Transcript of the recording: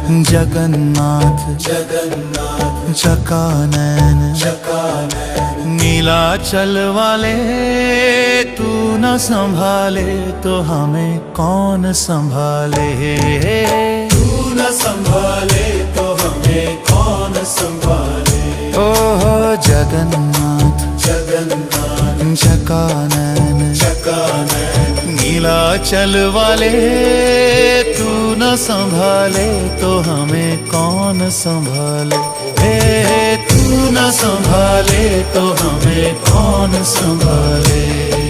जगन्नाथ जगन्नाथ चकानैन नीलाचल वाले तू न संभाले तो हमें कौन संभाले। तू न संभाले तो हमें कौन संभाले। ओह जगन्नाथ जगन्नाथ चकानैन नीलाचल वाले तू न संभाले तो हमें कौन संभाले। तू न संभाले तो हमें कौन संभाले।